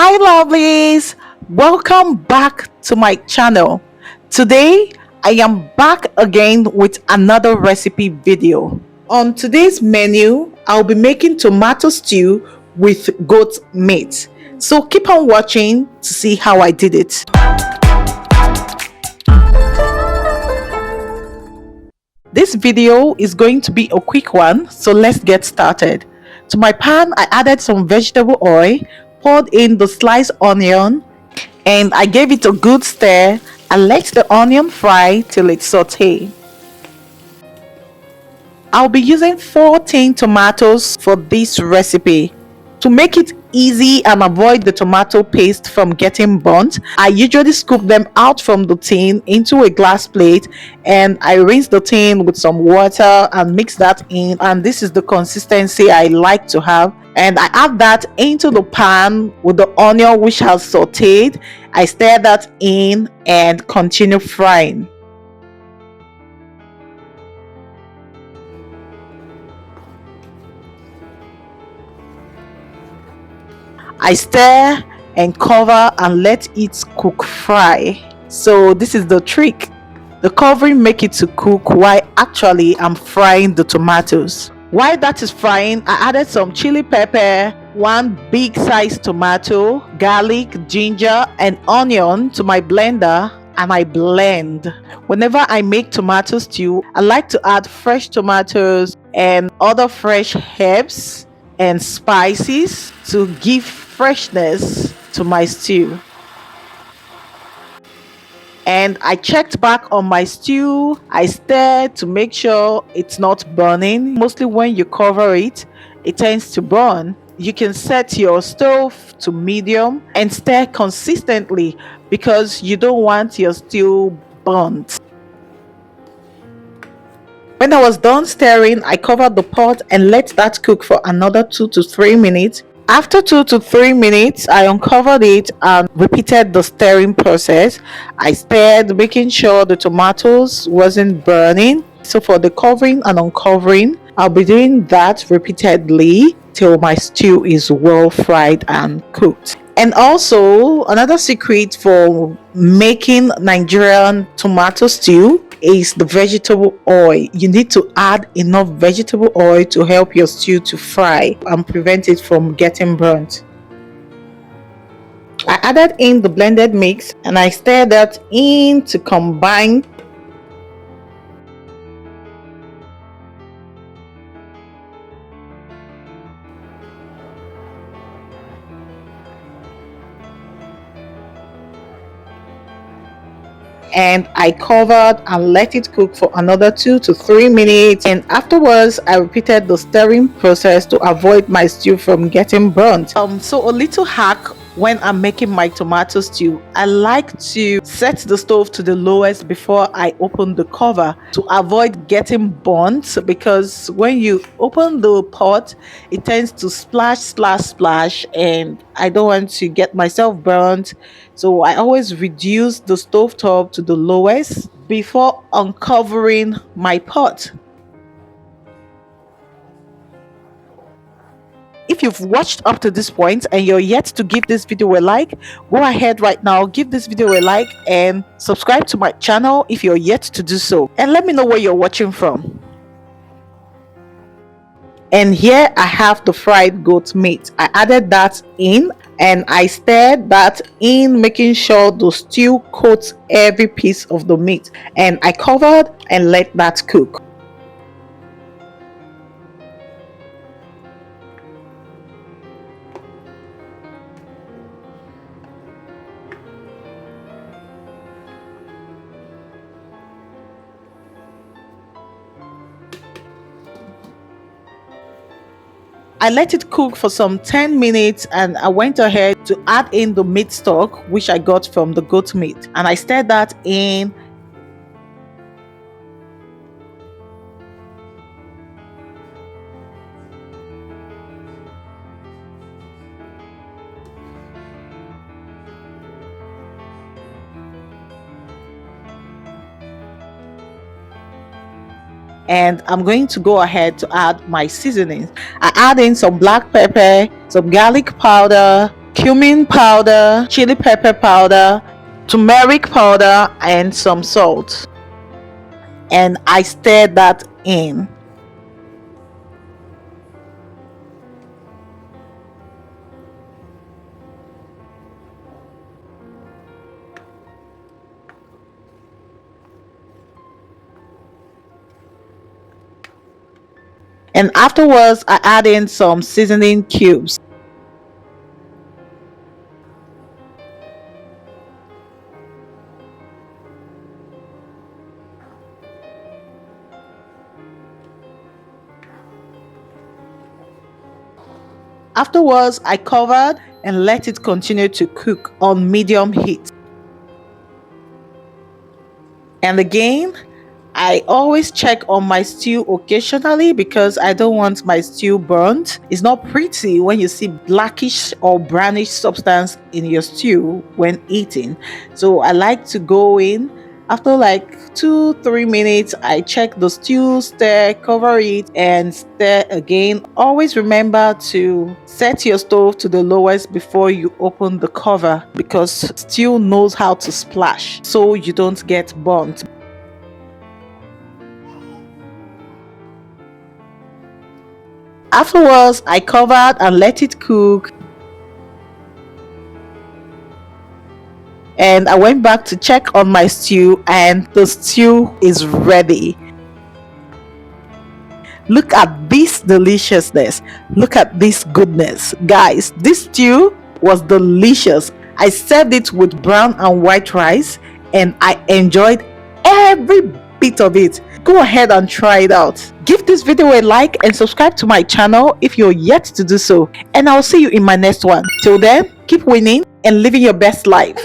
Hi lovelies, welcome back to my channel. Today I am back again with another recipe video. On today's menu, I'll be making tomato stew with goat meat. So keep on watching to see how I did it. This video is going to be a quick one, so let's get started. To my pan, I added some vegetable oil, poured in the sliced onion, and I gave it a good stir and let the onion fry till it sauté. I'll be using 14 tomatoes for this recipe. To make it easy and avoid the tomato paste from getting burnt, I usually scoop them out from the tin into a glass plate and I rinse the tin with some water and mix that in, and this is the consistency I like to have. And I add that into the pan with the onion which has sauteed. I stir that in and continue frying. I stir and cover and let it cook fry. So this is the trick. The covering make it to cook while actually I'm frying the tomatoes. While that is frying, I added some chili pepper, one big sized tomato, garlic, ginger and onion to my blender, and I blend. Whenever I make tomato stew, I like to add fresh tomatoes and other fresh herbs and spices to give freshness to my stew. And I checked back on my stew. I stirred to make sure it's not burning. Mostly when you cover it, it tends to burn. You can set your stove to medium and stir consistently because you don't want your stew burnt. When I was done stirring, I covered the pot and let that cook for another 2 to 3 minutes. After 2 to 3 minutes, I uncovered it and repeated the stirring process. I stirred, making sure the tomatoes wasn't burning. So for the covering and uncovering, I'll be doing that repeatedly till my stew is well fried and cooked. And also, another secret for making Nigerian tomato stew is the vegetable oil. You need to add enough vegetable oil to help your stew to fry and prevent it from getting burnt. I added in the blended mix and I stirred that in to combine. And I covered and let it cook for another 2 to 3 minutes, and afterwards I repeated the stirring process to avoid my stew from getting burnt. So a little hack when I'm making my tomato stew, I like to set the stove to the lowest before I open the cover to avoid getting burnt, because when you open the pot it tends to splash and I don't want to get myself burnt. So I always reduce the stove top to the lowest before uncovering my pot. If you've watched up to this point and you're yet to give this video a like, go ahead right now, give this video a like and subscribe to my channel if you're yet to do so. And let me know where you're watching from. And here I have the fried goat meat. I added that in and I stirred that in, making sure the stew coats every piece of the meat. And I covered and let that cook. I let it cook for some 10 minutes and I went ahead to add in the meat stock which I got from the goat meat, and I stirred that in. And I'm going to go ahead to add my seasonings. I add in some black pepper, some garlic powder, cumin powder, chili pepper powder, turmeric powder, and some salt. And I stir that in. And afterwards, I add in some seasoning cubes. Afterwards, I covered and let it continue to cook on medium heat. And again, I always check on my stew occasionally because I don't want my stew burnt. It's not pretty when you see blackish or brownish substance in your stew when eating. So I like to go in after like 2-3 minutes. I check the stew, stir, cover it, and stir again. Always remember to set your stove to the lowest before you open the cover because stew knows how to splash so you don't get burnt. Afterwards, I covered and let it cook. And I went back to check on my stew, and the stew is ready. Look at this deliciousness. Look at this goodness. Guys, this stew was delicious. I served it with brown and white rice, and I enjoyed every bit of it. Go ahead and try it out. Give this video a like and subscribe to my channel if you're yet to do so. And I'll see you in my next one. Till then, keep winning and living your best life.